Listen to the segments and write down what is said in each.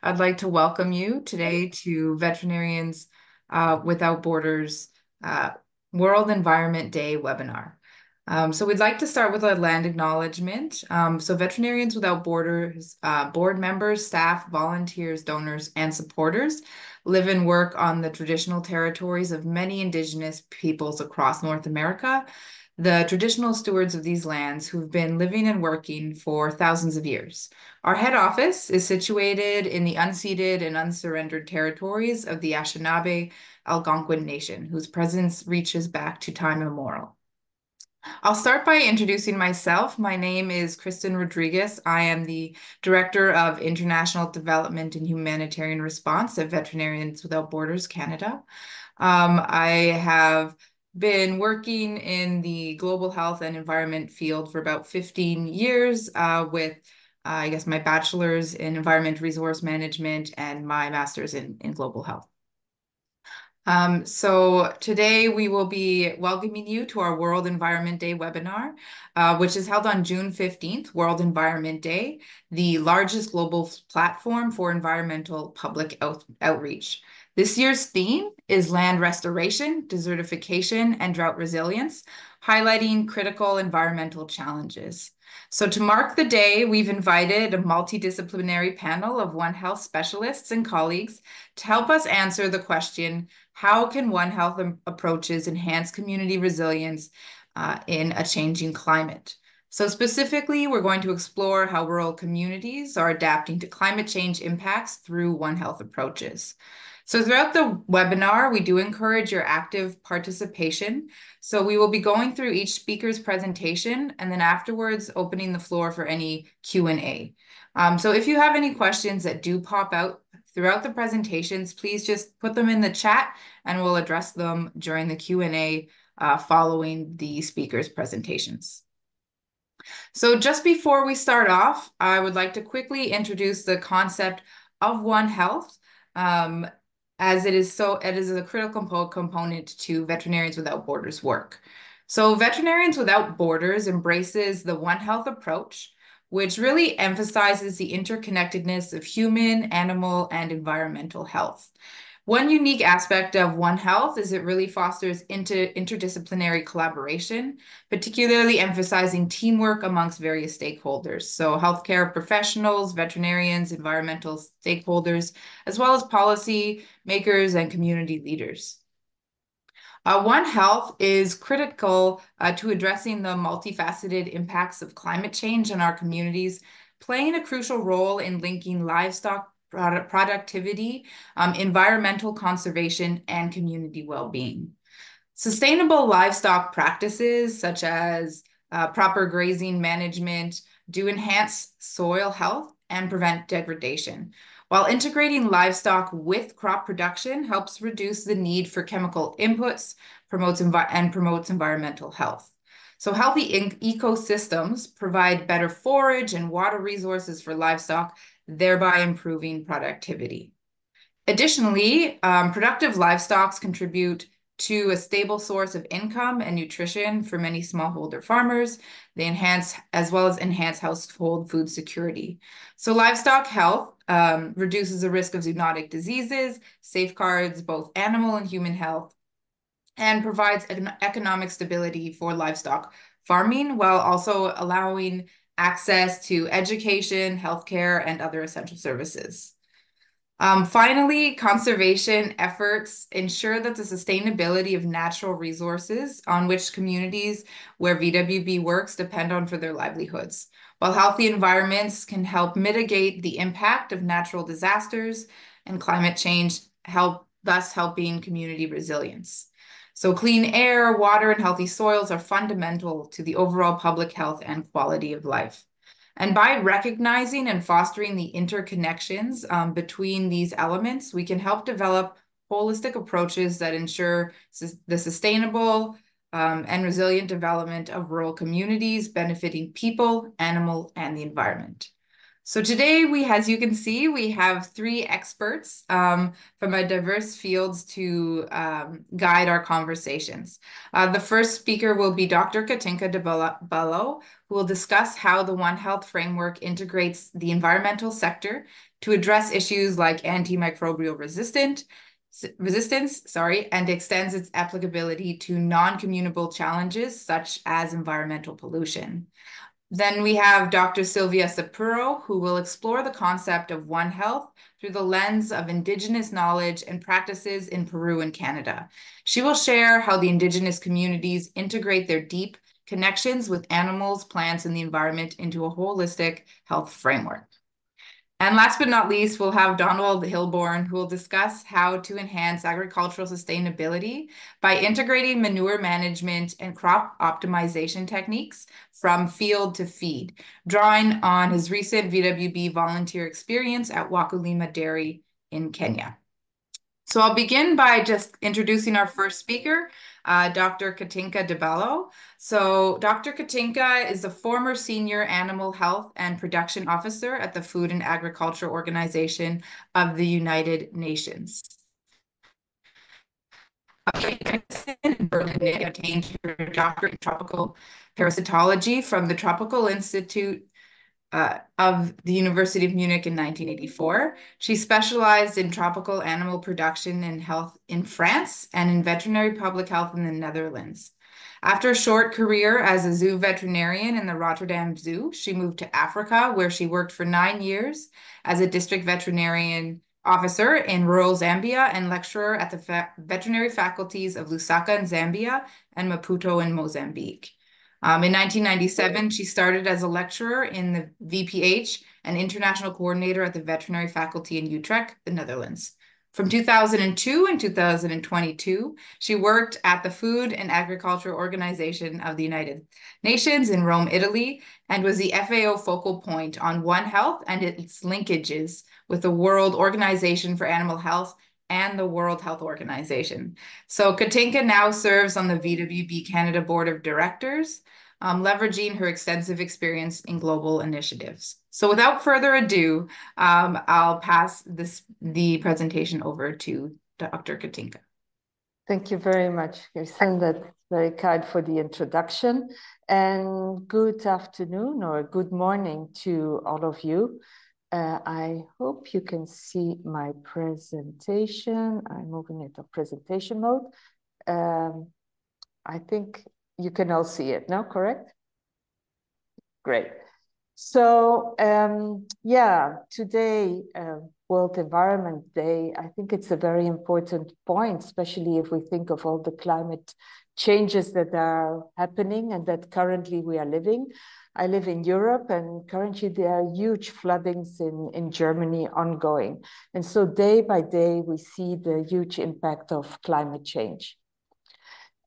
I'd like to welcome you today to Veterinarians Without Borders World Environment Day webinar. So we'd like to start with a land acknowledgement. So Veterinarians Without Borders board members, staff, volunteers, donors, and supporters live and work on the traditional territories of many Indigenous peoples across North America, the traditional stewards of these lands who've been living and working for thousands of years. Our head office is situated in the unceded and unsurrendered territories of the Anishinaabe Algonquin Nation, whose presence reaches back to time immemorial. I'll start by introducing myself. My name is Kristen Rodriguez. I am the Director of International Development and Humanitarian Response at Veterinarians Without Borders Canada. I have been working in the global health and environment field for about 15 years with, I guess, my bachelor's in environment resource management and my master's in global health. So today we will be welcoming you to our World Environment Day webinar, which is held on June 15th, World Environment Day, the largest global platform for environmental public outreach. This year's theme is land restoration, desertification, and drought resilience, highlighting critical environmental challenges. So to mark the day, we've invited a multidisciplinary panel of One Health specialists and colleagues to help us answer the question, how can One Health approaches enhance community resilience in a changing climate? So specifically, we're going to explore how rural communities are adapting to climate change impacts through One Health approaches. So throughout the webinar, we do encourage your active participation. So we will be going through each speaker's presentation and then afterwards opening the floor for any Q&A. So if you have any questions that do pop out throughout the presentations, please just put them in the chat and we'll address them during the Q&A following the speaker's presentations. So just before we start off, I would like to quickly introduce the concept of One Health. As it is a critical component to Veterinarians Without Borders work. So Veterinarians Without Borders embraces the One Health approach, which really emphasizes the interconnectedness of human, animal, and environmental health. One unique aspect of One Health is it really fosters interdisciplinary collaboration, particularly emphasizing teamwork amongst various stakeholders. So healthcare professionals, veterinarians, environmental stakeholders, as well as policy makers and community leaders. One Health is critical to addressing the multifaceted impacts of climate change in our communities, playing a crucial role in linking livestock productivity, environmental conservation, and community well-being. Sustainable livestock practices such as proper grazing management do enhance soil health and prevent degradation, while integrating livestock with crop production helps reduce the need for chemical inputs, promotes environmental health. So healthy ecosystems provide better forage and water resources for livestock, thereby improving productivity. Additionally, productive livestock contribute to a stable source of income and nutrition for many smallholder farmers. They enhance household food security. So livestock health reduces the risk of zoonotic diseases, safeguards both animal and human health, and provides economic stability for livestock farming while also allowing access to education, healthcare, and other essential services. Finally, conservation efforts ensure that the sustainability of natural resources on which communities where VWB works depend on for their livelihoods, while healthy environments can help mitigate the impact of natural disasters and climate change, thus helping community resilience. So clean air, water, and healthy soils are fundamental to the overall public health and quality of life. And by recognizing and fostering the interconnections between these elements, we can help develop holistic approaches that ensure the sustainable and resilient development of rural communities, benefiting people, animal, and the environment. So today, as you can see, we have three experts from a diverse fields to guide our conversations. The first speaker will be Dr. Katinka Balogh, who will discuss how the One Health framework integrates the environmental sector, to address issues like antimicrobial resistance, and extends its applicability to non-communicable challenges such as environmental pollution. Then we have Dr. Silvia Sapuro, who will explore the concept of One Health through the lens of Indigenous knowledge and practices in Peru and Canada. She will share how the Indigenous communities integrate their deep connections with animals, plants, and the environment into a holistic health framework. And last but not least, we'll have Donald Hilborn, who will discuss how to enhance agricultural sustainability by integrating manure management and crop optimization techniques from field to feed, drawing on his recent VWB volunteer experience at Wakulima Dairy in Kenya. So I'll begin by just introducing our first speaker, Dr. Katinka de Balogh. So Dr. Katinka is the former senior animal health and production officer at the Food and Agriculture Organization of the United Nations. In Berlin, obtained her doctorate in tropical parasitology from the Tropical Institute of the University of Munich in 1984. She specialized in tropical animal production and health in France and in veterinary public health in the Netherlands. After a short career as a zoo veterinarian in the Rotterdam Zoo, she moved to Africa, where she worked for 9 years as a district veterinarian officer in rural Zambia and lecturer at the veterinary faculties of Lusaka in Zambia and Maputo in Mozambique. In 1997, she started as a lecturer in the VPH and international coordinator at the veterinary faculty in Utrecht, the Netherlands. From 2002 and 2022, she worked at the Food and Agriculture Organization of the United Nations in Rome, Italy, and was the FAO focal point on One Health and its linkages with the World Organization for Animal Health and the World Health Organization. So Katinka now serves on the VWB Canada Board of Directors, leveraging her extensive experience in global initiatives. So without further ado, I'll pass the presentation over to Dr. Katinka. Thank you very much, Kirsten. That's very kind for the introduction. And good afternoon or good morning to all of you. I hope you can see my presentation. I'm moving into presentation mode. I think you can all see it now, correct? Great. So, yeah, today, World Environment Day, I think it's a very important point, especially if we think of all the climate changes that are happening and that currently we are living. I live in Europe, and currently there are huge floodings in Germany ongoing. And so day by day, we see the huge impact of climate change.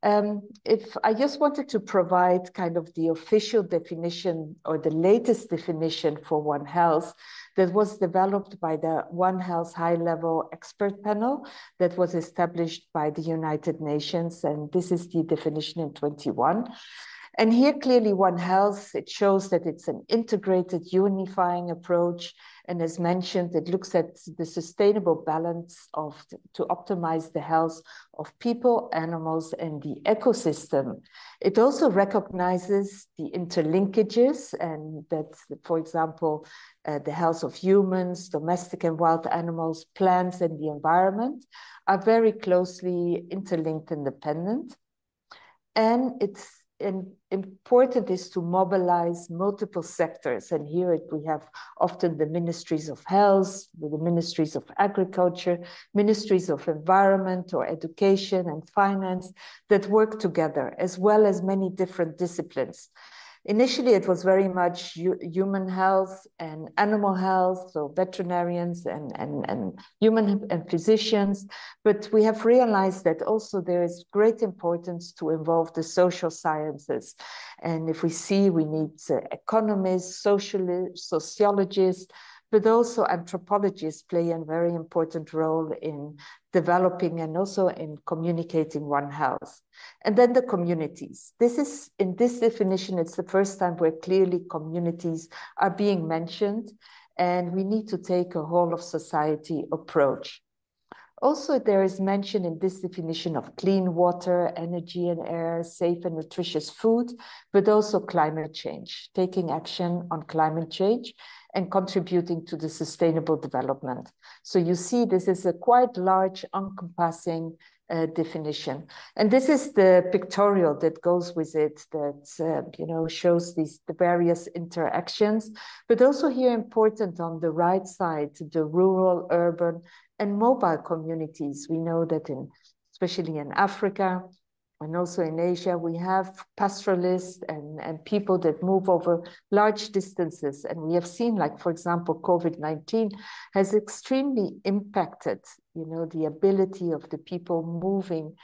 If I just wanted to provide kind of the official definition or the latest definition for One Health that was developed by the One Health high-level expert panel that was established by the United Nations. And this is the definition in 2021. And here clearly One Health, it shows that it's an integrated, unifying approach. And as mentioned, it looks at the sustainable balance to optimize the health of people, animals, and the ecosystem. It also recognizes the interlinkages, and that, for example, the health of humans, domestic and wild animals, plants, and the environment are very closely interlinked and dependent. And it's important is to mobilize multiple sectors. And here we have often the ministries of health, the ministries of agriculture, ministries of environment or education and finance that work together, as well as many different disciplines. Initially, it was very much human health and animal health, so veterinarians and human and physicians. But we have realized that also there is great importance to involve the social sciences. And if we see, we need economists, sociologists, but also anthropologists play a very important role in developing and also in communicating One Health. And then the communities. In this definition, it's the first time where clearly communities are being mentioned, and we need to take a whole of society approach. Also, there is mention in this definition of clean water, energy and air, safe and nutritious food, but also climate change, taking action on climate change and contributing to the sustainable development. So you see, this is a quite large, encompassing definition. And this is the pictorial that goes with it that shows the various interactions, but also here important on the right side, the rural, urban, and mobile communities. We know that especially in Africa and also in Asia, we have pastoralists and people that move over large distances. And we have seen, like, for example, COVID-19 has extremely impacted, the ability of the people moving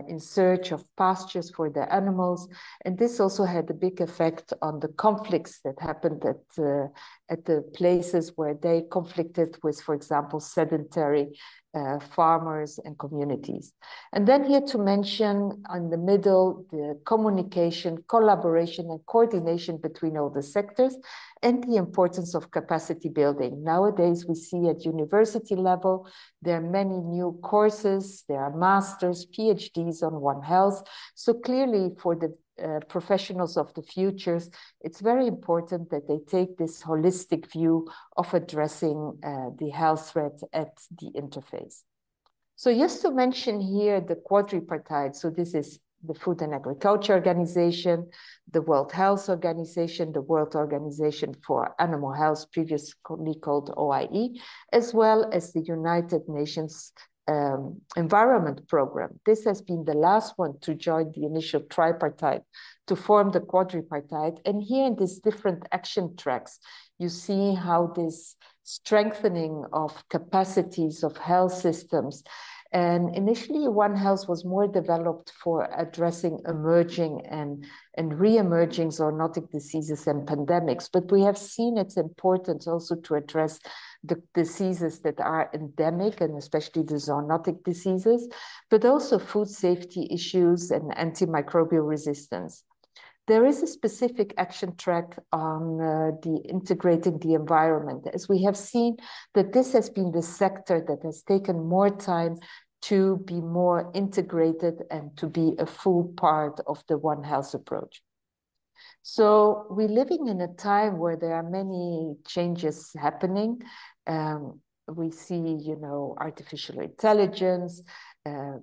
in search of pastures for their animals. And this also had a big effect on the conflicts that happened at the places where they conflicted with, for example, sedentary farmers and communities. And then here to mention on the middle, the communication, collaboration, and coordination between all the sectors, and the importance of capacity building. Nowadays, we see at university level, there are many new courses, there are masters, PhDs on One Health. So clearly for the professionals of the futures, it's very important that they take this holistic view of addressing the health threat at the interface. So just to mention here the quadripartite, so this is the Food and Agriculture Organization, the World Health Organization, the World Organization for Animal Health, previously called OIE, as well as the United Nations Environment Program. This has been the last one to join the initial tripartite to form the quadripartite. And here in these different action tracks, you see how this strengthening of capacities of health systems. And initially, One Health was more developed for addressing emerging and re-emerging zoonotic diseases and pandemics. But we have seen its importance also to address the diseases that are endemic, and especially the zoonotic diseases, but also food safety issues and antimicrobial resistance. There is a specific action track on the integrating the environment, as we have seen that this has been the sector that has taken more time to be more integrated and to be a full part of the One Health approach. So we're living in a time where there are many changes happening. We see, artificial intelligence,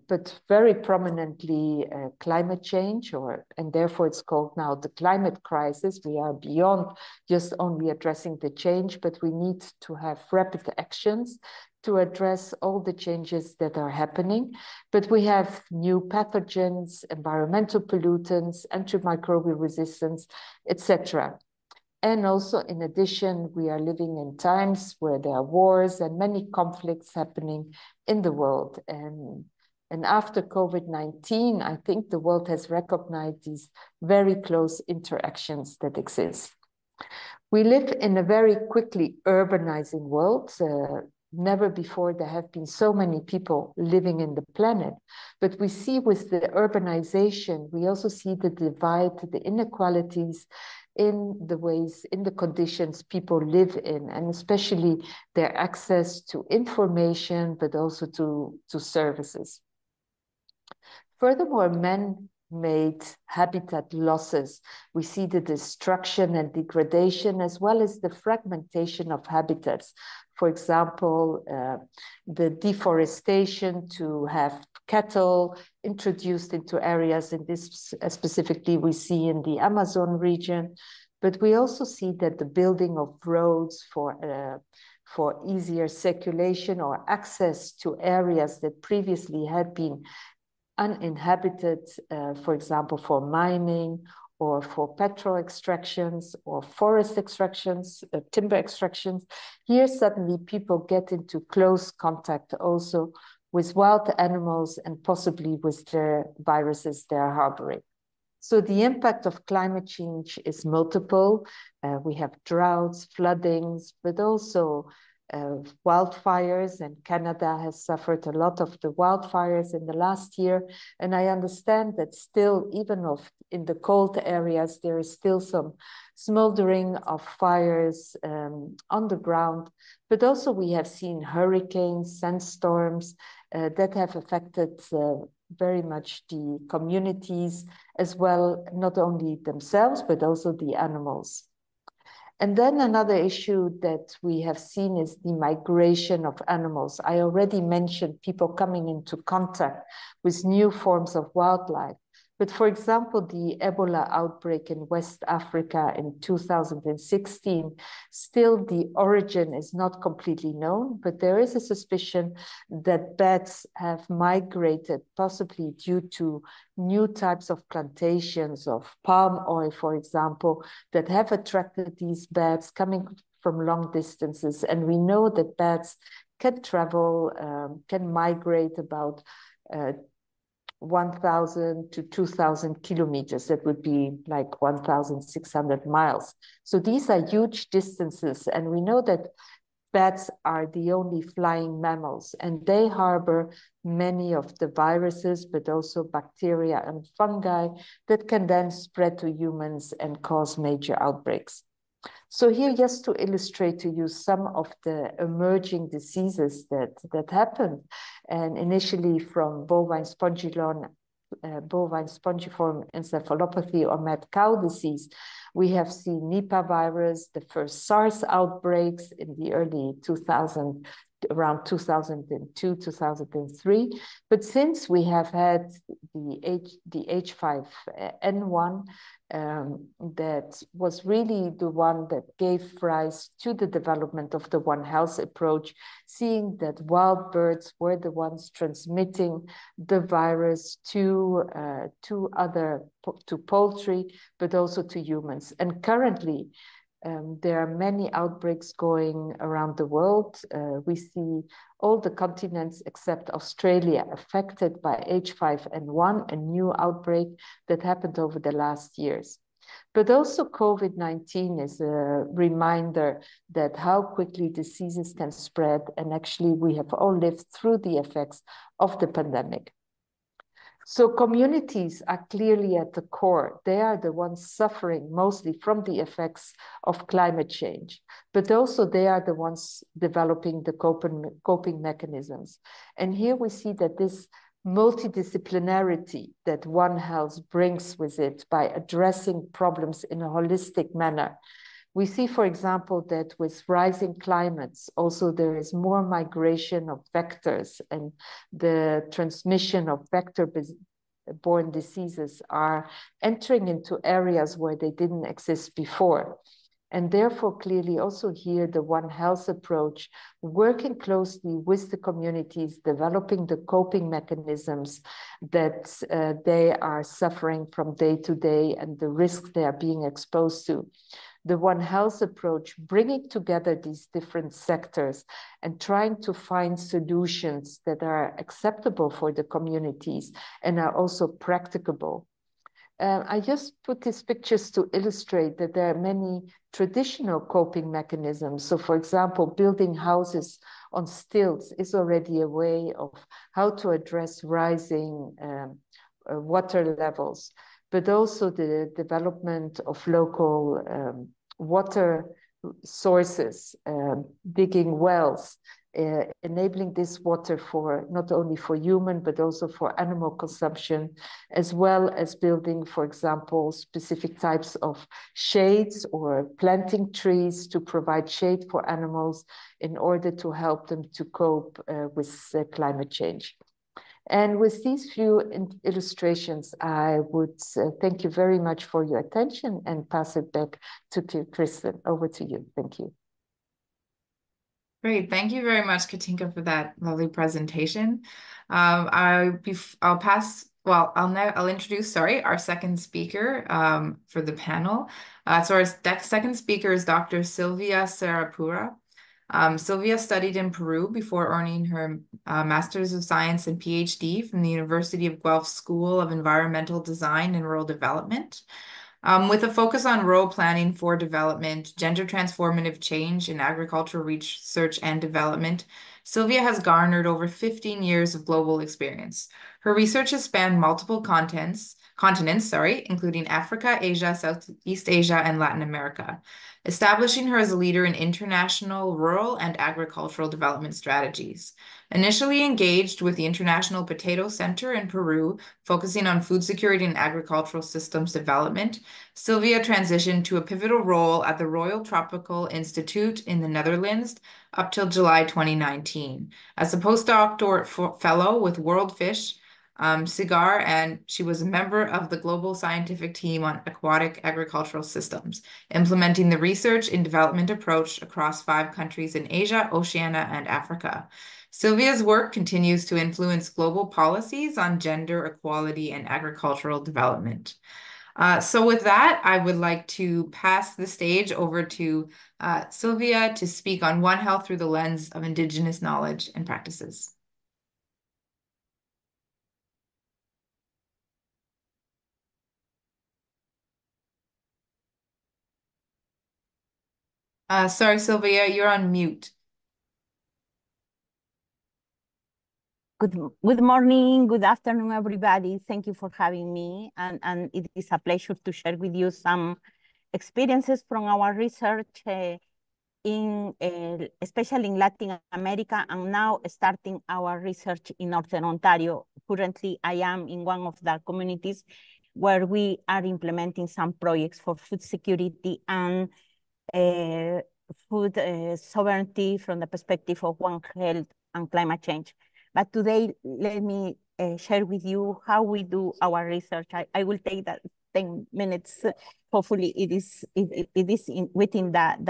but very prominently climate change, and therefore it's called now the climate crisis. We are beyond just only addressing the change, but we need to have rapid actions to address all the changes that are happening. But we have new pathogens, environmental pollutants, antimicrobial resistance, etc. And also, in addition, we are living in times where there are wars and many conflicts happening in the world. And after COVID-19, I think the world has recognized these very close interactions that exist. We live in a very quickly urbanizing world. Never before there have been so many people living in the planet. But we see with the urbanization, we also see the divide, the inequalities in the ways, in the conditions people live in, and especially their access to information, but also to services. Furthermore, man-made habitat losses. We see the destruction and degradation, as well as the fragmentation of habitats. For example, the deforestation to have cattle introduced into areas, and this specifically we see in the Amazon region. But we also see that the building of roads for easier circulation or access to areas that previously had been uninhabited, for example, for mining or for petrol extractions or forest extractions, timber extractions. Here suddenly people get into close contact also with wild animals and possibly with their viruses they're harboring. So the impact of climate change is multiple. We have droughts, floodings, but also wildfires, and Canada has suffered a lot of the wildfires in the last year. And I understand that still, even in the cold areas, there is still some smoldering of fires on the ground. But also we have seen hurricanes, sandstorms, that have affected very much the communities as well, not only themselves, but also the animals. And then another issue that we have seen is the migration of animals. I already mentioned people coming into contact with new forms of wildlife. But for example, the Ebola outbreak in West Africa in 2016, still the origin is not completely known, but there is a suspicion that bats have migrated, possibly due to new types of plantations of palm oil, for example, that have attracted these bats coming from long distances. And we know that bats can travel, can migrate about 1,000 to 2,000 kilometers. That would be like 1,600 miles. So these are huge distances. And we know that bats are the only flying mammals, and they harbor many of the viruses, but also bacteria and fungi that can then spread to humans and cause major outbreaks. So here, just to illustrate to you some of the emerging diseases that happened, and initially from bovine spongiform encephalopathy or mad cow disease, we have seen Nipah virus, the first SARS outbreaks in the early 2000s, around 2002, 2003. But since we have had the H5N1, that was really the one that gave rise to the development of the One Health approach, seeing that wild birds were the ones transmitting the virus to poultry, but also to humans. And currently, there are many outbreaks going around the world. We see all the continents except Australia affected by H5N1, a new outbreak that happened over the last years. But also COVID-19 is a reminder that how quickly diseases can spread. And actually, we have all lived through the effects of the pandemic. So communities are clearly at the core. They are the ones suffering mostly from the effects of climate change, but also they are the ones developing the coping mechanisms. And here we see that this multidisciplinarity that One Health brings with it by addressing problems in a holistic manner. We see, for example, that with rising climates, also there is more migration of vectors, and the transmission of vector-borne diseases are entering into areas where they didn't exist before. And therefore, clearly also here, the One Health approach, working closely with the communities, developing the coping mechanisms that they are suffering from day to day and the risks they are being exposed to. The One Health approach, bringing together these different sectors and trying to find solutions that are acceptable for the communities and are also practicable. I just put these pictures to illustrate that there are many traditional coping mechanisms. So for example, building houses on stilts is already a way of how to address rising water levels, but also the development of local water sources, digging wells, enabling this water for not only for human, but also for animal consumption, as well as building, for example, specific types of shades or planting trees to provide shade for animals in order to help them to cope with climate change. And with these few illustrations, I would thank you very much for your attention and pass it back to Kristen. Over to you. Thank you. Great. Thank you very much, Katinka, for that lovely presentation. I'll introduce, our second speaker for the panel. So our second speaker is Dr. Silvia Sarapura. Silvia studied in Peru before earning her Master's of Science and PhD from the University of Guelph School of Environmental Design and Rural Development. With a focus on rural planning for development, gender transformative change in agricultural research and development, Silvia has garnered over 15 years of global experience. Her research has spanned multiple continents, continents, including Africa, Asia, Southeast Asia, and Latin America, establishing her as a leader in international rural and agricultural development strategies. Initially engaged with the International Potato Center in Peru, focusing on food security and agricultural systems development, Sylvia transitioned to a pivotal role at the Royal Tropical Institute in the Netherlands up till July 2019 as a postdoctoral fellow with World Fish, SIGAR, and she was a member of the global scientific team on aquatic agricultural systems, implementing the research and development approach across 5 countries in Asia, Oceania, and Africa. Sylvia's work continues to influence global policies on gender equality and agricultural development. So with that, I would like to pass the stage over to Sylvia to speak on One Health through the lens of Indigenous knowledge and practices. Sorry, Sylvia, you're on mute. Good morning, good afternoon, everybody. Thank you for having me. And it is a pleasure to share with you some experiences from our research especially in Latin America, and now starting our research in Northern Ontario. Currently, I am in one of the communities where we are implementing some projects for food security and food sovereignty from the perspective of One Health and climate change. But today, let me share with you how we do our research. I will take that 10 minutes. Hopefully, it is within that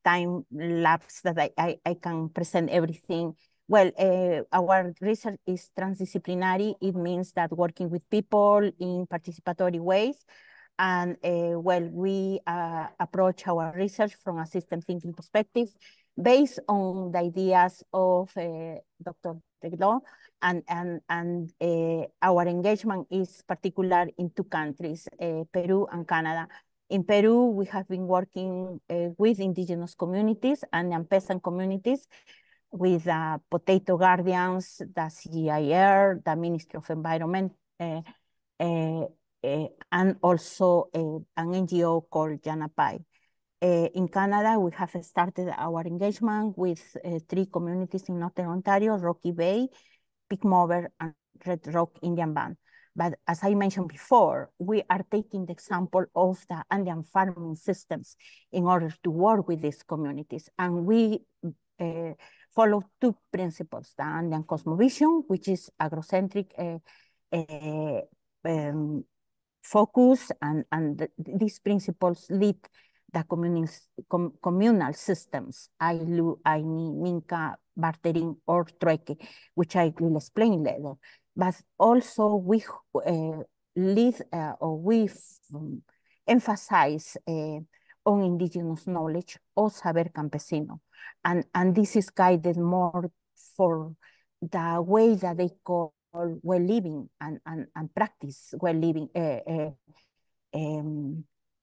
time lapse that I can present everything. Well, our research is transdisciplinary. It means that working with people in participatory ways. And well, we approach our research from a system thinking perspective based on the ideas of Dr.med.vet, and our engagement is particular in 2 countries, Peru and Canada. In Peru, we have been working with indigenous communities and peasant communities, with potato guardians, the CGIR, the Ministry of Environment, and also an NGO called Yanapai. In Canada, we have started our engagement with 3 communities in Northern Ontario: Rocky Bay, Pig Mover, and Red Rock Indian Band. But as I mentioned before, we are taking the example of the Andean farming systems in order to work with these communities. And we follow 2 principles: the Andean cosmovision, which is agrocentric focus, and these principles lead the communal systems, Ailu, Aini, Minka, bartering, or Trueque, which I will explain later. But also we lead or we emphasize on indigenous knowledge or saber campesino. And this is guided more for the way that they call well living and practice well living,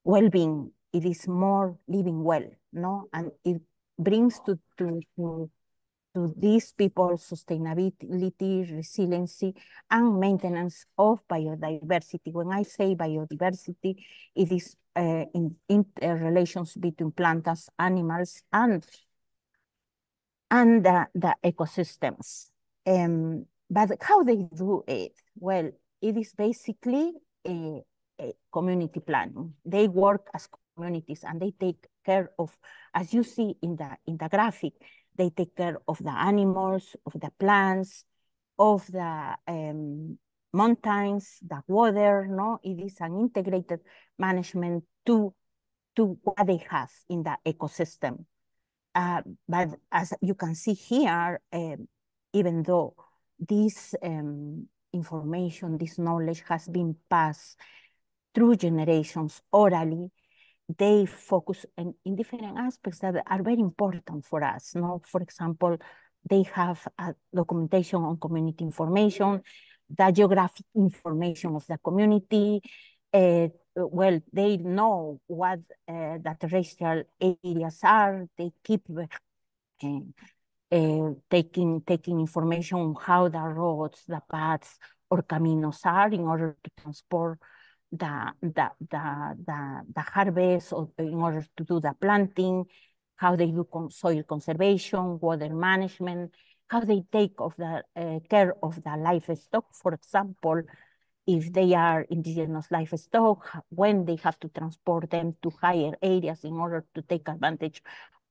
well-being. It is more living well, no? And it brings to these people sustainability, resiliency, and maintenance of biodiversity. When I say biodiversity, it is in interrelations between plants, animals, and the ecosystems. But how they do it? Well, it is basically a community planning. They work as communities, and they take care of, as you see in the graphic, they take care of the animals, of the plants, of the mountains, the water, no? It is an integrated management to what they have in the ecosystem. But as you can see here, even though this information, this knowledge has been passed through generations orally, they focus in different aspects that are very important for us. No? For example, they have a documentation on community information, the geographic information of the community. Well, they know what the terrestrial areas are. They keep taking information on how the roads, the paths, or caminos are in order to transport the harvest, or in order to do the planting, how they do soil conservation, water management, how they take of the care of the livestock. For example, if they are indigenous livestock, when they have to transport them to higher areas in order to take advantage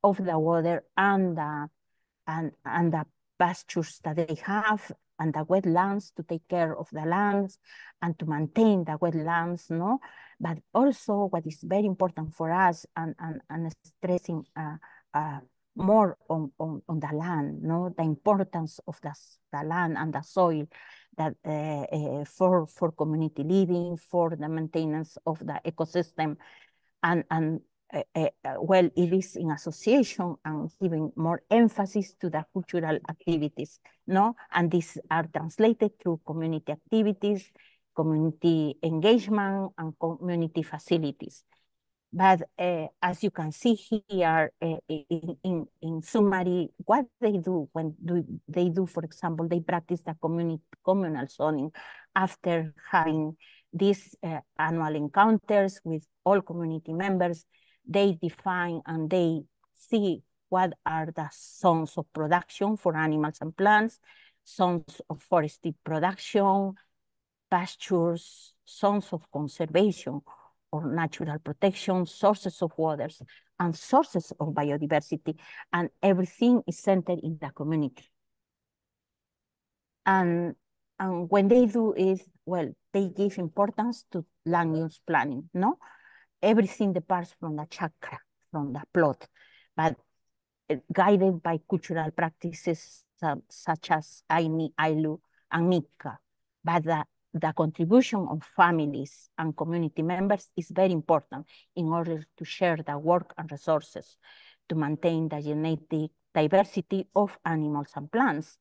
of the water and the pastures that they have, and the wetlands, to take care of the lands and to maintain the wetlands, no? But also what is very important for us, and stressing more on the land, no? The importance of the land and the soil, that for community living, for the maintenance of the ecosystem, and well, it is in association and giving more emphasis to the cultural activities, no? And these are translated through community activities, community engagement, and community facilities. But as you can see here, in summary, what they do when they do, for example, they practice the communal zoning after having these annual encounters with all community members. They define and they see what are the zones of production for animals and plants, zones of forestry production, pastures, zones of conservation or natural protection, sources of waters, and sources of biodiversity, and everything is centered in the community. And when they do it, well, they give importance to land use planning, no? Everything departs from the chakra, from the plot, but guided by cultural practices such as Aini, Ailu, and Mika. But the contribution of families and community members is very important in order to share the work and resources to maintain the genetic diversity of animals and plants,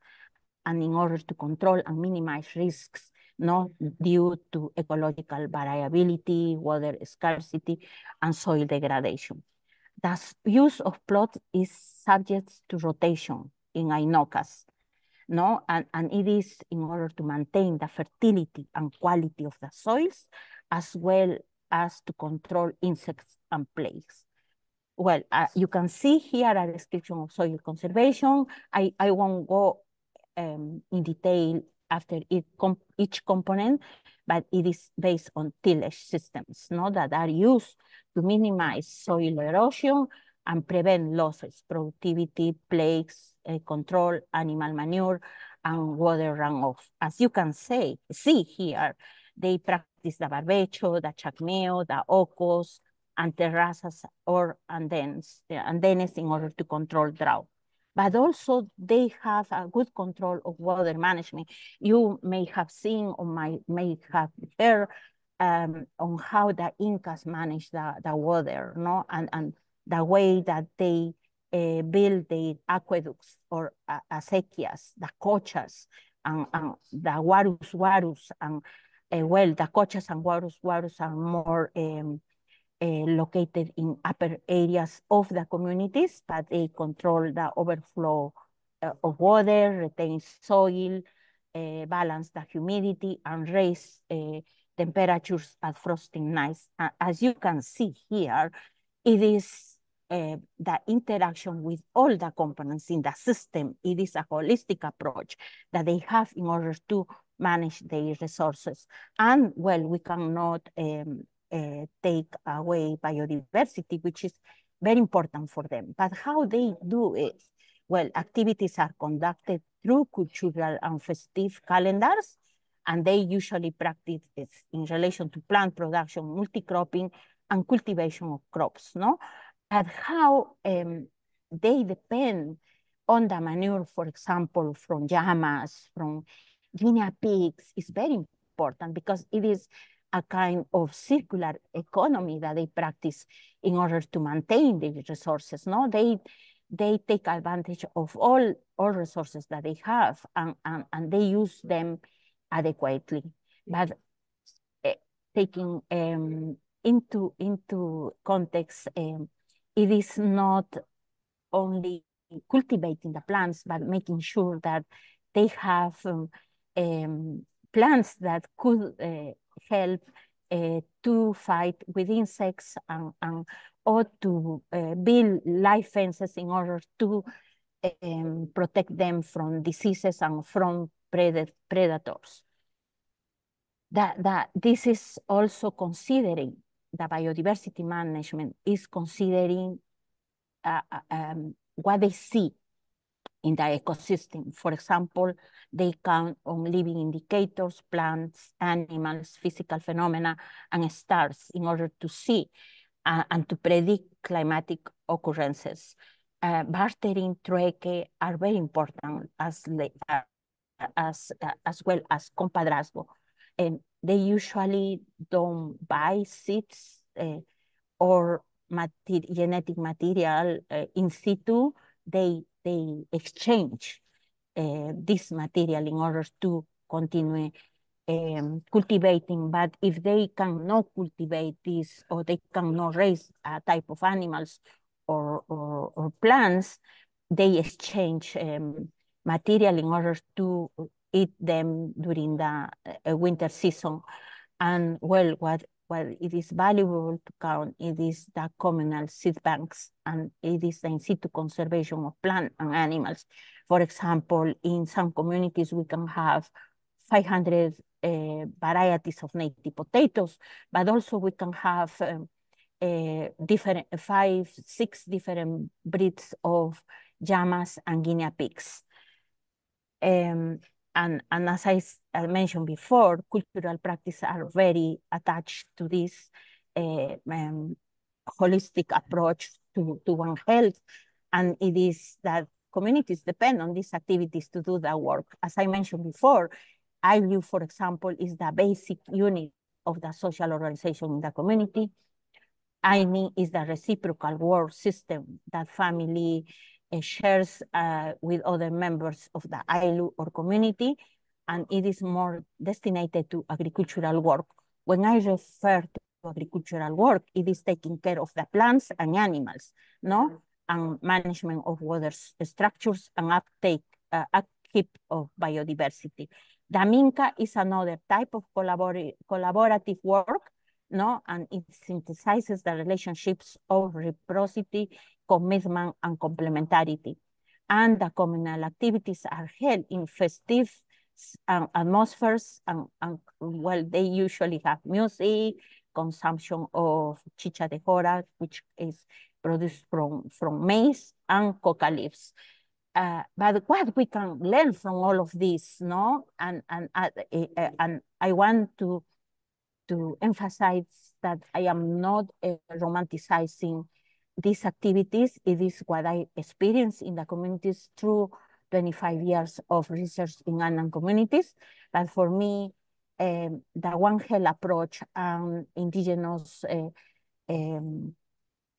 and in order to control and minimize risks, no, due to ecological variability, water scarcity, and soil degradation. The use of plot is subject to rotation in INOCAS, no? And it is in order to maintain the fertility and quality of the soils, as well as to control insects and plagues. Well, you can see here a description of soil conservation. I won't go in detail after each component, but it is based on tillage systems, no, that are used to minimize soil erosion and prevent losses, productivity, plagues, control animal manure, and water runoff. As you can see here, they practice the barbecho, the chacmeo, the ocos, and terrazas or andenes in order to control drought. But also they have a good control of water management. You may have seen or may have heard on how the Incas manage the water, no? And the way that they build the aqueducts or acequias, the cochas, and the warus, and well, the cochas and warus are more located in upper areas of the communities, but they control the overflow of water, retain soil, balance the humidity, and raise temperatures at frosting nights. As you can see here, it is the interaction with all the components in the system. It is a holistic approach that they have in order to manage their resources. And well, we cannot take away biodiversity, which is very important for them. But how they do it? Well, activities are conducted through cultural and festive calendars, and they usually practice it in relation to plant production, multi-cropping, and cultivation of crops, no? But how they depend on the manure, for example, from llamas, from guinea pigs, is very important because it is a kind of circular economy that they practice in order to maintain the resources, no? They take advantage of all resources that they have, and they use them adequately. But taking into context, it is not only cultivating the plants, but making sure that they have plants that could help to fight with insects or to build life fences in order to protect them from diseases and from predators. This is also considering the biodiversity management is considering what they see in the ecosystem. For example, they count on living indicators, plants, animals, physical phenomena, and stars in order to see and to predict climatic occurrences. Bartering, trueque are very important as well as compadrazgo. And they usually don't buy seeds or genetic material in situ. They exchange this material in order to continue cultivating. But if they cannot cultivate this, or they cannot raise a type of animals or plants, they exchange material in order to eat them during the winter season. And well, what it is valuable to count, it is the communal seed banks, and it is the in situ conservation of plant and animals. For example, in some communities, we can have 500 varieties of native potatoes, but also we can have 6 different breeds of llamas and guinea pigs. And as I mentioned before, cultural practices are very attached to this holistic approach to One Health. And it is that communities depend on these activities to do that work. As I mentioned before, ILU, for example, is the basic unit of the social organization in the community. INI is the reciprocal work system that family shares with other members of the ILU or community, and it is more destined to agricultural work. When I refer to agricultural work, it is taking care of the plants and animals, no? And management of water structures and upkeep of biodiversity. The Minca is another type of collaborative work, no? And it synthesizes the relationships of reciprocity, commitment, and complementarity. And the communal activities are held in festive atmospheres, and well, they usually have music, consumption of chicha de jora, which is produced from maize, and coca leaves. But what we can learn from all of this, no? And I want to emphasize that I am not romanticizing these activities. It is what I experienced in the communities through 25 years of research in Annan communities. But for me, the One Health approach and indigenous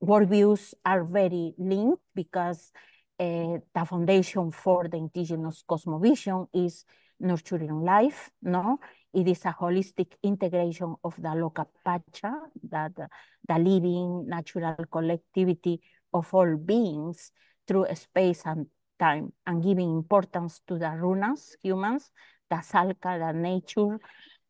worldviews are very linked, because the foundation for the indigenous cosmovision is nurturing life, no? It is a holistic integration of the local pacha, that the living natural collectivity of all beings through space and time, and giving importance to the runas, humans, the salka, the nature,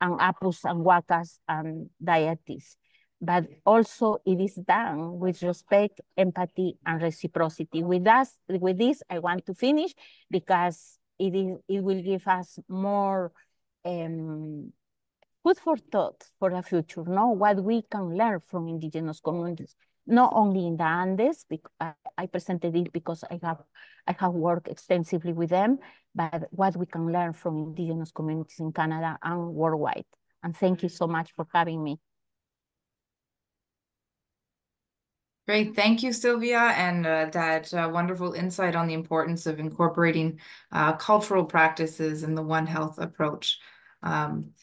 and apus and wakas and deities. But also it is done with respect, empathy, and reciprocity. With this, I want to finish, because it will give us more food for thought for the future, no? What we can learn from indigenous communities, not only in the Andes, because I presented it because I have worked extensively with them, but what we can learn from indigenous communities in Canada and worldwide. And thank you so much for having me. Great, thank you, Sylvia, and that wonderful insight on the importance of incorporating cultural practices in the One Health approach. I'm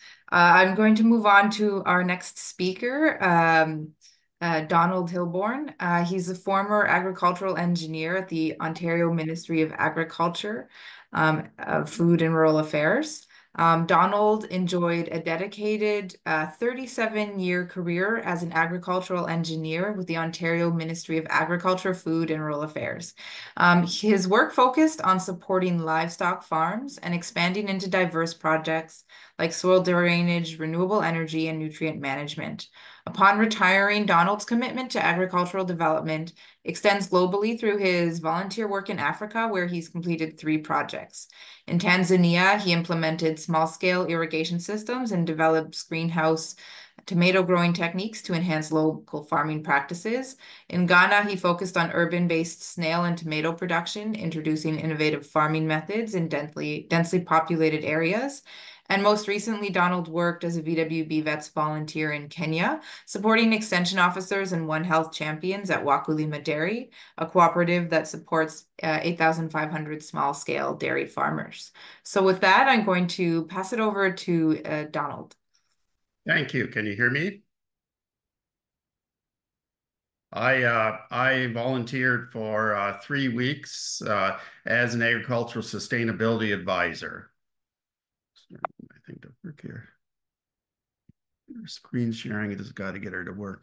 going to move on to our next speaker, Donald Hilborn. He's a former agricultural engineer at the Ontario Ministry of Agriculture, Food and Rural Affairs. Donald enjoyed a dedicated 37-year career as an agricultural engineer with the Ontario Ministry of Agriculture, Food and Rural Affairs. His work focused on supporting livestock farms and expanding into diverse projects like soil drainage, renewable energy, and nutrient management. Upon retiring, Donald's commitment to agricultural development extends globally through his volunteer work in Africa, where he's completed 3 projects. In Tanzania, he implemented small-scale irrigation systems and developed greenhouse tomato growing techniques to enhance local farming practices. In Ghana, he focused on urban-based snail and tomato production, introducing innovative farming methods in densely populated areas. And most recently, Donald worked as a VWB-Vets volunteer in Kenya, supporting extension officers and One Health champions at Wakulima Dairy, a cooperative that supports 8,500 small-scale dairy farmers. So with that, I'm going to pass it over to Donald. Thank you. Can you hear me? I volunteered for 3 weeks as an agricultural sustainability advisor. I think to work here. Screen sharing, I just got to get her to work.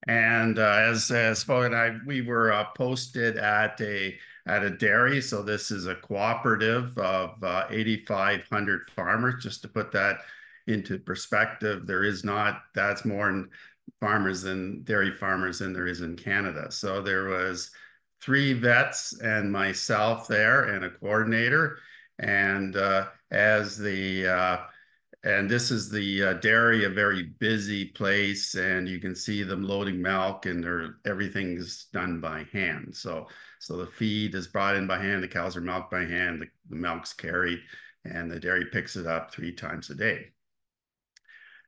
And as Spoke and I, we were posted at a dairy. So this is a cooperative of 8,500 farmers. Just to put that into perspective, that's more farmers than dairy farmers than there is in Canada. So there was 3 vets and myself there and a coordinator. And and this is the dairy, a very busy place, and you can see them loading milk, and everything's done by hand. So the feed is brought in by hand, the cows are milked by hand, the milk's carried, and the dairy picks it up 3 times a day.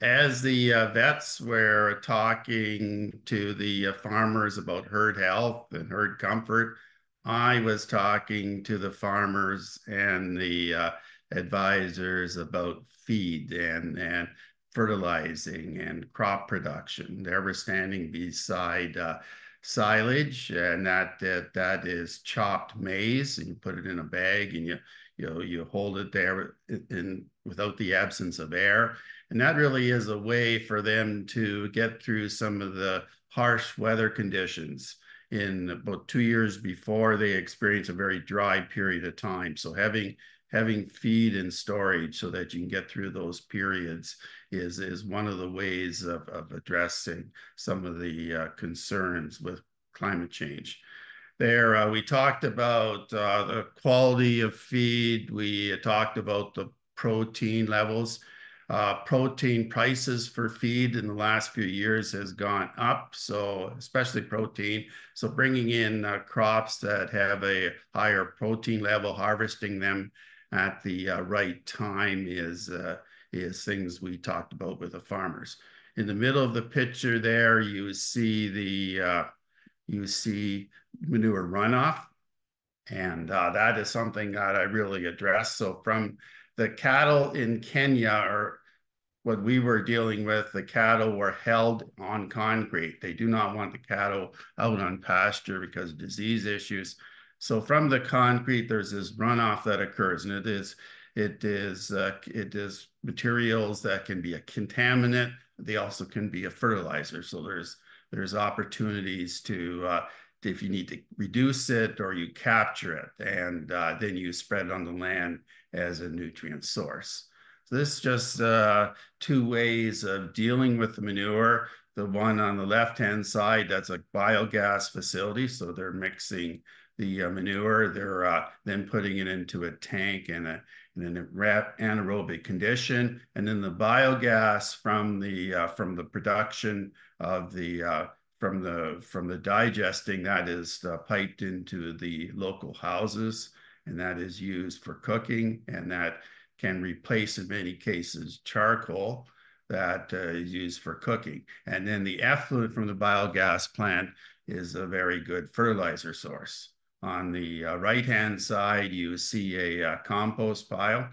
As the vets were talking to the farmers about herd health and herd comfort, I was talking to the farmers and the advisors about feed and fertilizing and crop production. They were standing beside silage, and that is chopped maize, and you put it in a bag, and you hold it there without the absence of air. And that really is a way for them to get through some of the harsh weather conditions. In about 2 years before, they experienced a very dry period of time. So having feed and storage so that you can get through those periods is one of the ways of addressing some of the concerns with climate change. There, we talked about the quality of feed. We talked about the protein levels. Protein prices for feed in the last few years has gone up, so especially protein. So bringing in crops that have a higher protein level, harvesting them at the right time is things we talked about with the farmers. In the middle of the picture there, you see manure runoff, and that is something that I really addressed. So from the cattle in Kenya, or what we were dealing with, the cattle were held on concrete. They do not want the cattle out on pasture because of disease issues. So from the concrete, there's this runoff that occurs, and it is materials that can be a contaminant. They also can be a fertilizer. So there's opportunities to if you need to reduce it or you capture it, and then you spread it on the land as a nutrient source. So this is just 2 ways of dealing with the manure. The one on the left-hand side, that's a biogas facility. So they're mixing the manure. They're then putting it into a tank in an anaerobic condition. And then the biogas from the production of from the digesting, that is piped into the local houses, and that is used for cooking, and that can replace, in many cases, charcoal that is used for cooking. And then the effluent from the biogas plant is a very good fertilizer source. On the right-hand side, you see a compost pile.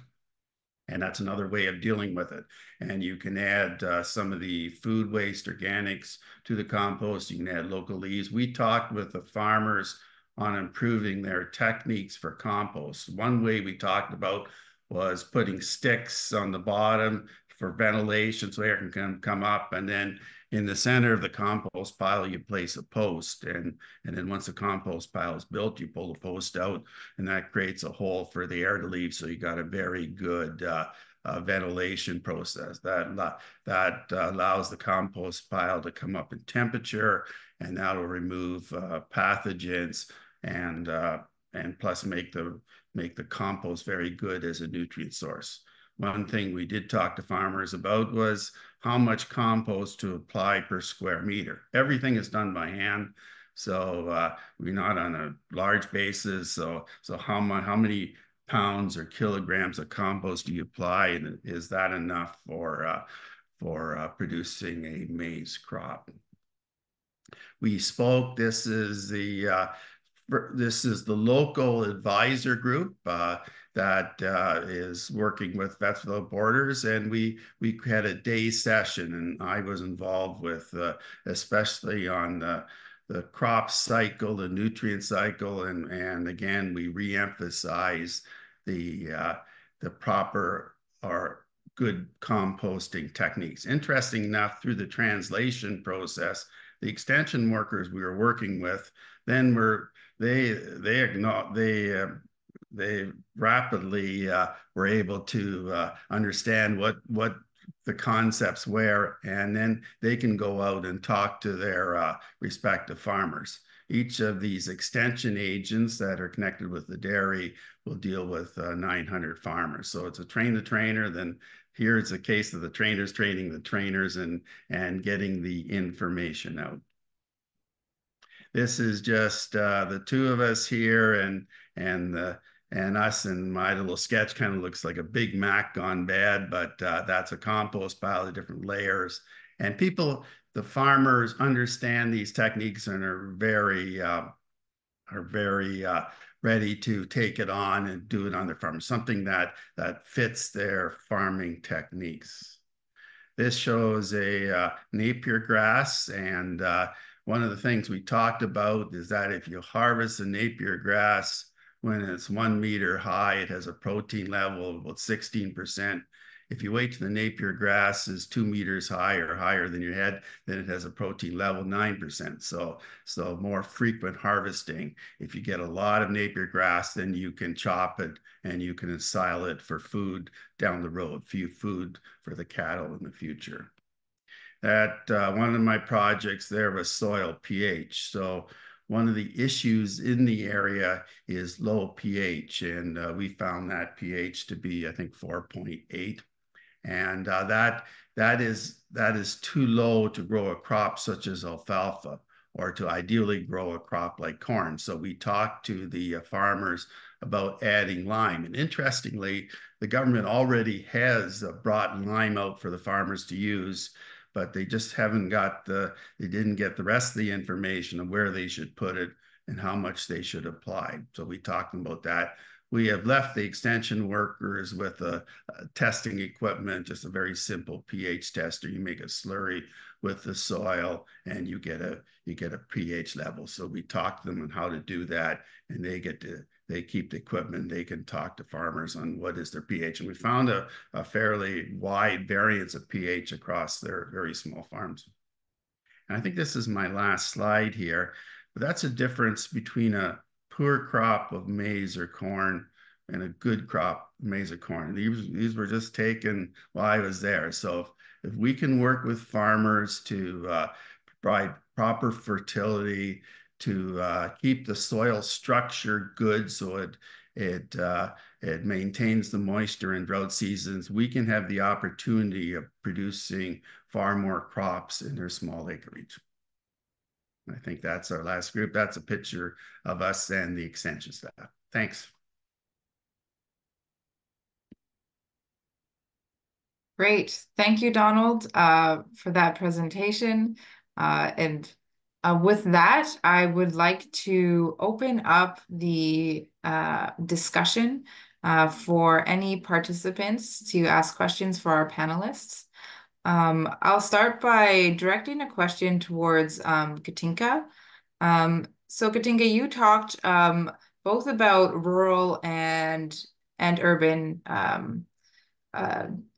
And that's another way of dealing with it. And you can add some of the food waste, organics to the compost. You can add local leaves. We talked with the farmers on improving their techniques for compost. One way we talked about was putting sticks on the bottom for ventilation so air can come up. And then in the center of the compost pile, you place a post. And then once the compost pile is built, you pull the post out, and that creates a hole for the air to leave. So you got a very good ventilation process that allows the compost pile to come up in temperature, and that'll remove pathogens and plus make the compost very good as a nutrient source. One thing we did talk to farmers about was how much compost to apply per square meter. Everything is done by hand, so we're not on a large basis. So how many pounds or kilograms of compost do you apply, and is that enough for producing a maize crop? We spoke. This is the local advisor group that is working with Vets Without Borders, and we had a day session, and I was involved with especially on the crop cycle, the nutrient cycle, and again we re-emphasize the proper or good composting techniques. Interesting enough, through the translation process, the extension workers we were working with then they rapidly were able to understand what the concepts were, and then they can go out and talk to their respective farmers. Each of these extension agents that are connected with the dairy will deal with 900 farmers. So it's a train the trainer. Then here it's a case of the trainers training the trainers and getting the information out. This is just the two of us here, and us, and my little sketch kind of looks like a Big Mac gone bad, but that's a compost pile of different layers. And the farmers understand these techniques and are very ready to take it on and do it on their farm, something that fits their farming techniques. This shows a Napier grass, and one of the things we talked about is that if you harvest the Napier grass when it's 1 meter high, it has a protein level of about 16%. If you wait till the Napier grass is 2 meters high or higher than your head, then it has a protein level 9%. So more frequent harvesting. If you get a lot of Napier grass, then you can chop it and you can silo it for food down the road, food for the cattle in the future. One of my projects there was soil pH. So one of the issues in the area is low pH, and we found that pH to be, I think, 4.8. And that is too low to grow a crop such as alfalfa, or to ideally grow a crop like corn. So we talked to the farmers about adding lime. And interestingly, the government already has brought lime out for the farmers to use, but they just didn't get the rest of the information of where they should put it and how much they should apply. So we talked about that. We have left the extension workers with a testing equipment, just a very simple pH tester. You make a slurry with the soil and you get a pH level. So we talk to them on how to do that, and they keep the equipment. They can talk to farmers on what is their pH. And we found a fairly wide variance of pH across their very small farms. And I think this is my last slide here, but that's a difference between a poor crop of maize or corn and a good crop of maize or corn. These were just taken while I was there. So if we can work with farmers to provide proper fertility, to keep the soil structure good so it maintains the moisture in drought seasons, we can have the opportunity of producing far more crops in their small acreage. I think that's our last group. That's a picture of us and the extension staff. Thanks. Great. Thank you, Donald, for that presentation. With that, I would like to open up the discussion for any participants to ask questions for our panelists. I'll start by directing a question towards Katinka. So Katinka, you talked both about rural and urban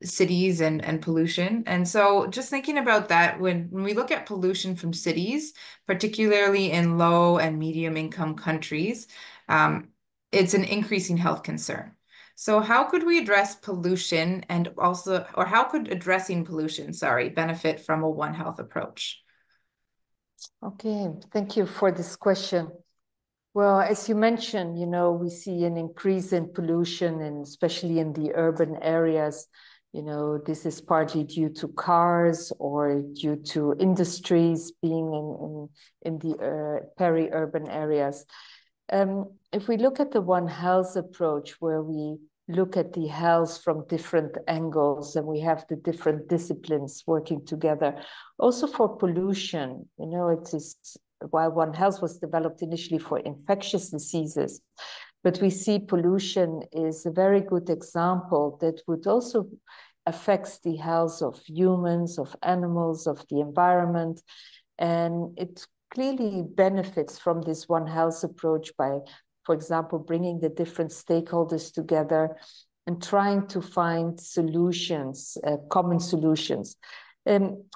cities and pollution. And so just thinking about that, when we look at pollution from cities, particularly in low and medium income countries, it's an increasing health concern. So how could we address pollution and also, or how could addressing pollution, benefit from a One Health approach? Okay, thank you for this question. Well, as you mentioned, we see an increase in pollution, and especially in the urban areas. This is partly due to cars or due to industries being in the peri-urban areas. If we look at the One Health approach, where we look at the health from different angles, and we have the different disciplines working together. Also for pollution, it is while One Health was developed initially for infectious diseases, but we see pollution is a very good example that would also affect the health of humans, of animals, of the environment. And it clearly benefits from this One Health approach by, for example, bringing the different stakeholders together and trying to find solutions, common solutions.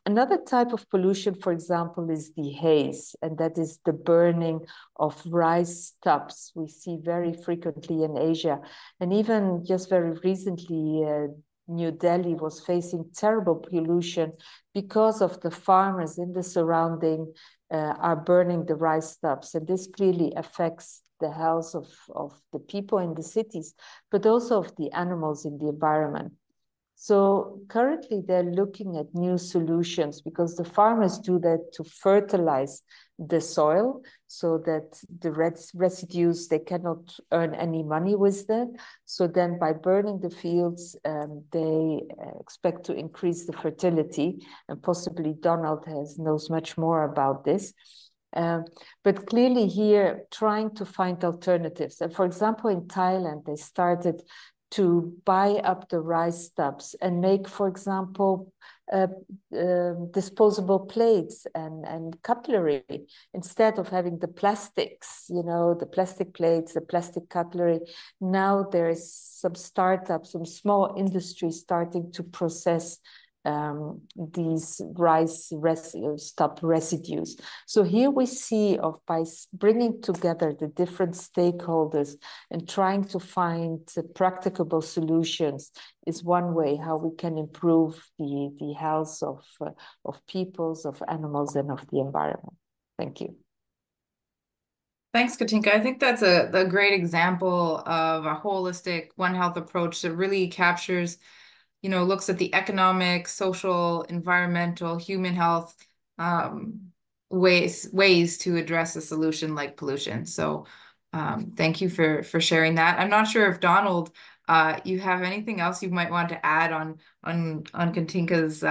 Another type of pollution, for example, is the haze, and that is the burning of rice stubs. We see very frequently in Asia. And even just very recently, New Delhi was facing terrible pollution because of the farmers in the surrounding are burning the rice stubs. And this clearly affects the health of the people in the cities, but also of the animals in the environment. So currently they're looking at new solutions because the farmers do that to fertilize the soil so that the residues, they cannot earn any money with that. So then by burning the fields, they expect to increase the fertility, and possibly Donald knows much more about this. But clearly here, trying to find alternatives. And for example, in Thailand, they started to buy up the rice stubs and make, for example, disposable plates and cutlery instead of having the plastics, the plastic plates, the plastic cutlery. Now there is some startups, some small industries starting to process these rice stub residues. So here we see by bringing together the different stakeholders and trying to find practicable solutions is one way how we can improve the health of peoples, of animals, and of the environment. Thank you. Thanks, Katinka. I think that's a great example of a holistic One Health approach that really captures, looks at the economic, social, environmental, human health ways to address a solution like pollution. So thank you for sharing that. I'm not sure if Donald, you have anything else you might want to add on Katinka's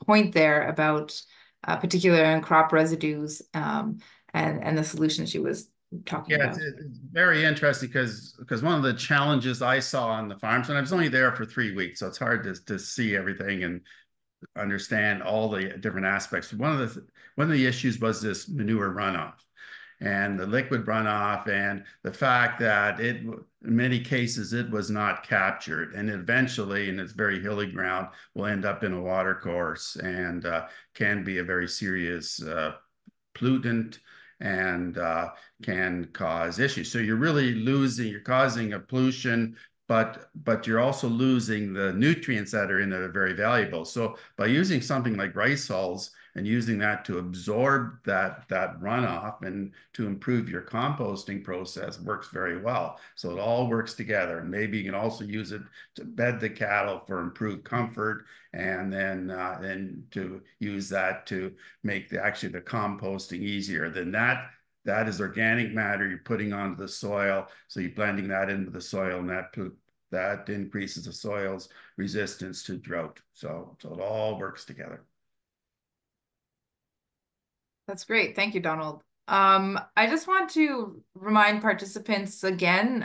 point there about particular in crop residues and the solution she was talking about. It's very interesting because one of the challenges I saw on the farms, and I was only there for 3 weeks, so it's hard to see everything and understand all the different aspects. One of the issues was this manure runoff and the liquid runoff, and the fact that in many cases it was not captured, and eventually, in its very hilly ground, will end up in a water course and can be a very serious pollutant and can cause issues. So you're really causing a pollution, but you're also losing the nutrients that are in it are very valuable. So by using something like rice hulls and using that to absorb that runoff and to improve your composting process works very well. So it all works together. And maybe you can also use it to bed the cattle for improved comfort, and then to use that to make the composting easier. Then that is organic matter you're putting onto the soil. So you're blending that into the soil, and that increases the soil's resistance to drought. So it all works together. That's great. Thank you, Donald. I just want to remind participants again,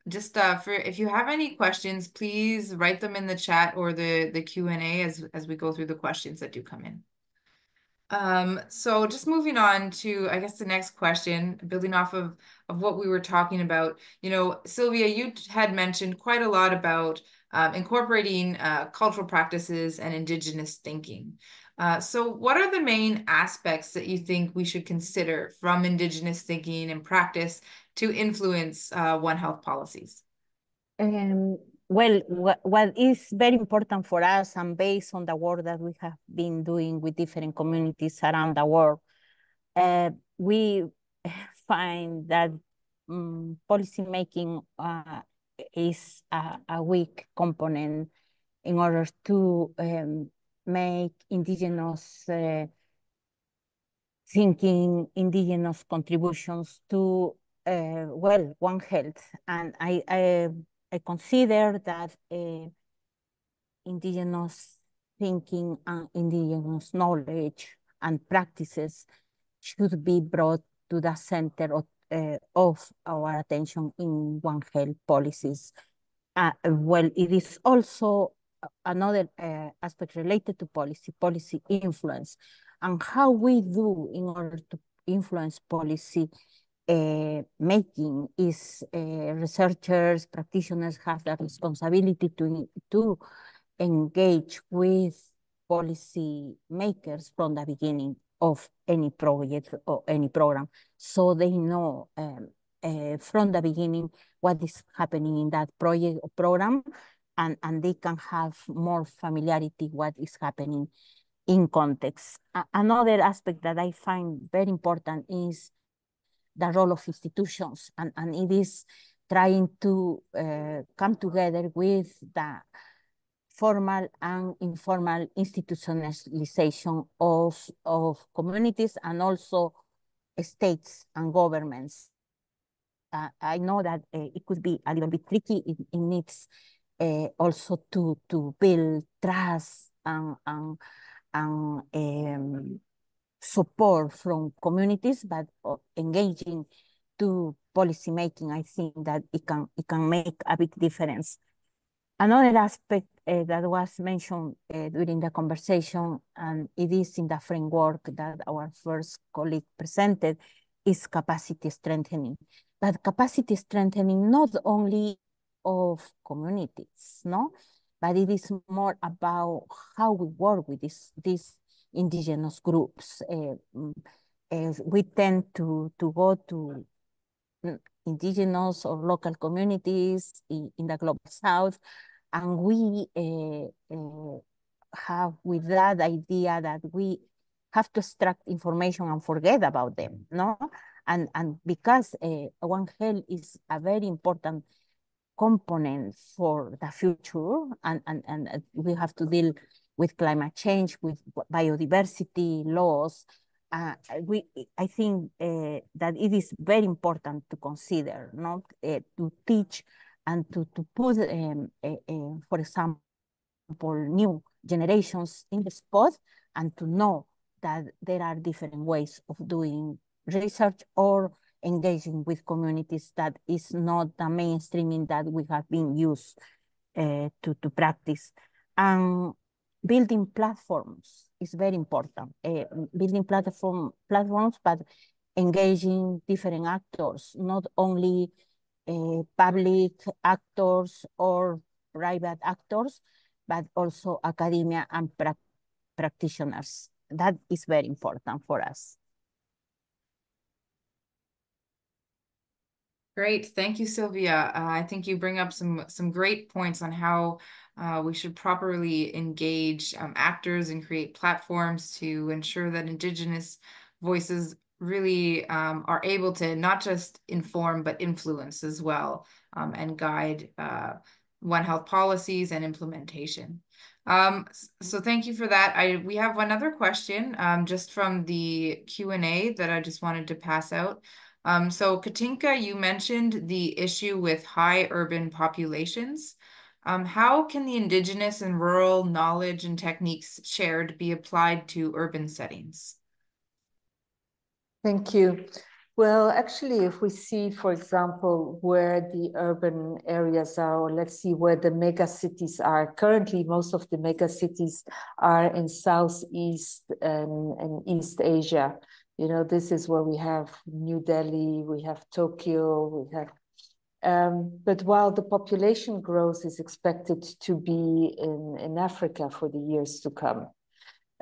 just if you have any questions, please write them in the chat or the Q&A as we go through the questions that do come in. So just moving on to, I guess, the next question, building off of what we were talking about. You know, Sylvia, you had mentioned quite a lot about incorporating cultural practices and indigenous thinking. So what are the main aspects that you think we should consider from indigenous thinking and practice to influence One Health policies? Well, what is very important for us, and based on the work that we have been doing with different communities around the world, we find that policy making is a weak component in order to make indigenous thinking, indigenous contributions to well, One Health. And I consider that indigenous thinking and indigenous knowledge and practices should be brought to the center of our attention in One Health policies. Well, it is also another aspect related to policy influence, and how we do in order to influence policy making is researchers, practitioners have the responsibility to engage with policy makers from the beginning of any project or any program, so they know from the beginning what is happening in that project or program, and they can have more familiarity what is happening in context. Another aspect that I find very important is the role of institutions, and it is trying to come together with the formal and informal institutionalization of communities and also states and governments. I know that it could be a little bit tricky. It needs also to build trust and support from communities, but engaging to policy making, I think that it can make a big difference. Another aspect that was mentioned during the conversation, and it is in the framework that our first colleague presented, is capacity strengthening. But capacity strengthening not only of communities, no, but it is more about how we work with these indigenous groups. We tend to go to indigenous or local communities in the global south, and we have with that idea that we have to extract information and forget about them, no? And because One Health is a very important component for the future, and we have to deal with climate change, with biodiversity loss. I think that it is very important to consider, no? To teach and to put, for example, new generations in the spot, and to know that there are different ways of doing research or engaging with communities that is not the mainstreaming that we have been used to practice. And building platforms is very important. Building platforms, but engaging different actors, not only public actors or private actors, but also academia and practitioners. That is very important for us. Great, thank you, Sylvia. I think you bring up some great points on how we should properly engage actors and create platforms to ensure that Indigenous voices really are able to not just inform, but influence as well, and guide One Health policies and implementation. So thank you for that. We have one other question just from the Q&A that I just wanted to pass out. So Katinka, you mentioned the issue with high urban populations. How can the Indigenous and rural knowledge and techniques shared be applied to urban settings? Thank you. Well, actually, if we see, for example, where the urban areas are, or let's see where the mega cities are. Currently, most of the mega cities are in Southeast and East Asia. You know, this is where we have New Delhi, we have Tokyo, we have. But while the population growth is expected to be in Africa for the years to come,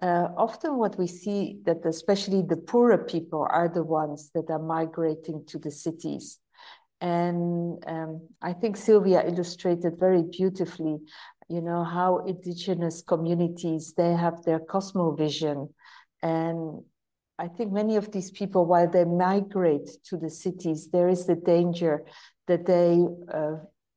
often what we see that especially the poorer people are the ones that are migrating to the cities. And I think Sylvia illustrated very beautifully, you know, how indigenous communities, they have their cosmovision. And I think many of these people, while they migrate to the cities, there is the danger that they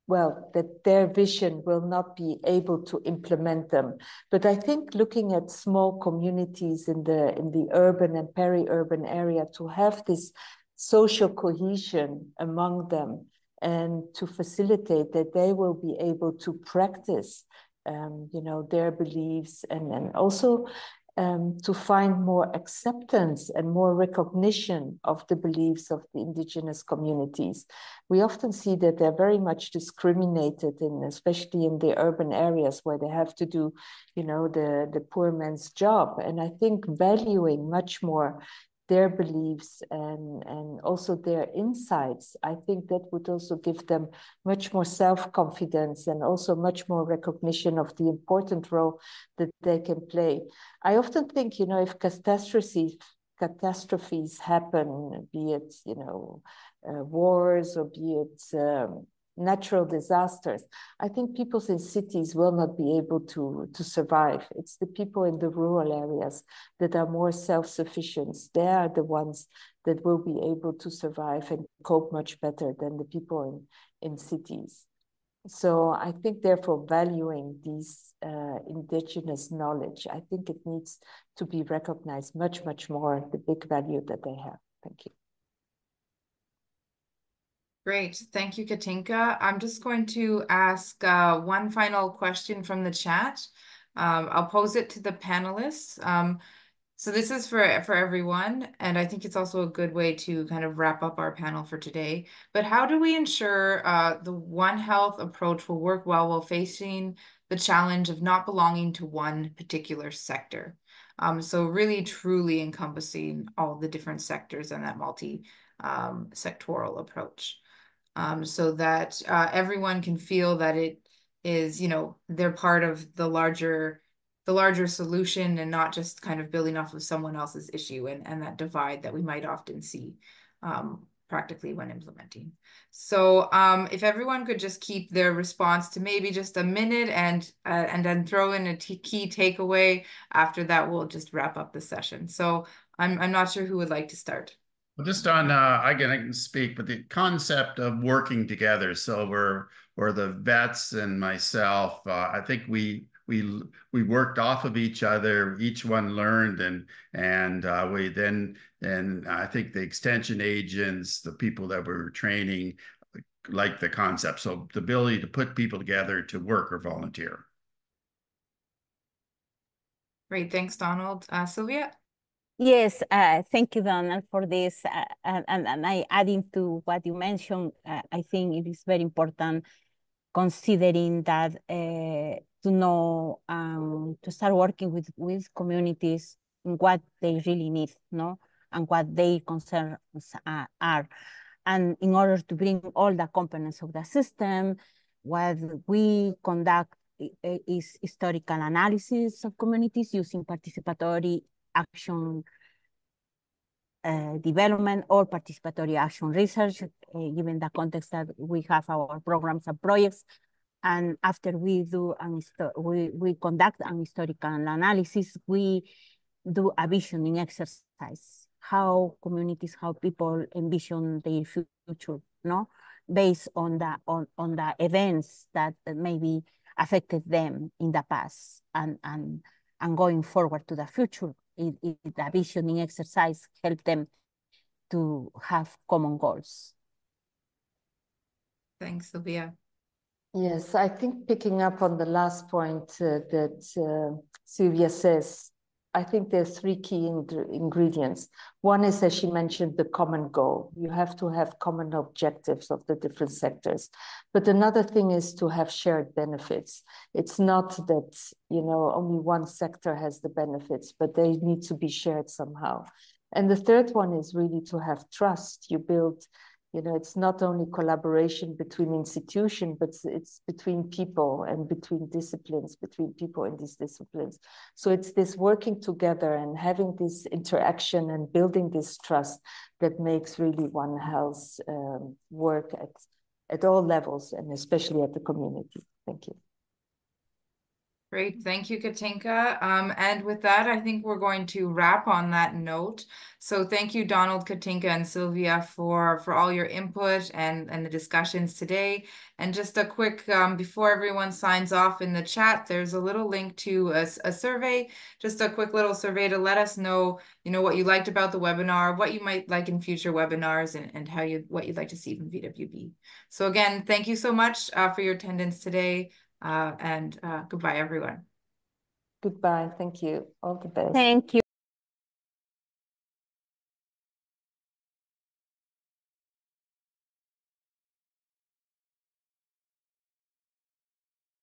that their vision will not be able to implement them. But I think looking at small communities in the urban and peri-urban area to have this social cohesion among them and to facilitate that they will be able to practice, you know, their beliefs and also to find more acceptance and more recognition of the beliefs of the indigenous communities. We often see that they're very much discriminated in, especially in the urban areas where they have to do, you know, the poor man's job. And I think valuing much more their beliefs and also their insights, I think that would also give them much more self-confidence and also much more recognition of the important role that they can play. I often think, you know, if catastrophes happen, be it, you know, wars or be it natural disasters, I think people in cities will not be able to survive. It's the people in the rural areas that are more self-sufficient. They are the ones that will be able to survive and cope much better than the people in cities. So I think therefore valuing these indigenous knowledge, I think it needs to be recognized much, much more, the big value that they have. Thank you. Great. Thank you, Katinka. I'm just going to ask one final question from the chat. I'll pose it to the panelists. So this is for everyone, and I think it's also a good way to kind of wrap up our panel for today. But how do we ensure the One Health approach will work well while facing the challenge of not belonging to one particular sector? So really truly encompassing all the different sectors and that multi-sectoral approach. So that everyone can feel that it is, you know, they're part of the larger solution and not just kind of building off of someone else's issue and that divide that we might often see practically when implementing. So if everyone could just keep their response to maybe just a minute and then throw in a key takeaway. After that, we'll just wrap up the session. So I'm not sure who would like to start. Well, just on, I can speak, but the concept of working together. So we're the vets and myself, I think we worked off of each other. Each one learned, and we then, and I think the extension agents, the people that we were training, like the concept. So the ability to put people together to work or volunteer. Great, thanks, Donald. Sylvia? Yes, thank you, Donald, for this. And I adding to what you mentioned, I think it is very important considering that to know, to start working with communities in what they really need, no, and what their concerns are. And in order to bring all the components of the system, what we conduct is historical analysis of communities using participatory action development or participatory action research, given the context that we have our programs and projects. And after we do we conduct an historical analysis, we do a visioning exercise, how communities, how people envision their future, no, based on the events that maybe affected them in the past and going forward to the future. The visioning exercise help them to have common goals. Thanks, Sylvia. Yes, I think picking up on the last point that Sylvia says, I think there's three key ingredients. One is, as she mentioned, the common goal. You have to have common objectives of the different sectors. But another thing is to have shared benefits. It's not that, you know, only one sector has the benefits, but they need to be shared somehow. And the third one is really to have trust. You build, you know, it's not only collaboration between institutions, but it's between people and between disciplines, between people in these disciplines. So it's this working together and having this interaction and building this trust that makes really One Health work at all levels, and especially at the community. Thank you. Great, thank you, Katinka. And with that, I think we're going to wrap on that note. So thank you, Donald, Katinka, and Sylvia for all your input and the discussions today. And just a quick, before everyone signs off in the chat, there's a little link to a survey, just a quick little survey to let us know, you know, what you liked about the webinar, what you might like in future webinars, and what you'd like to see from VWB. So again, thank you so much for your attendance today. And goodbye, everyone. Goodbye. Thank you. All the best. Thank you.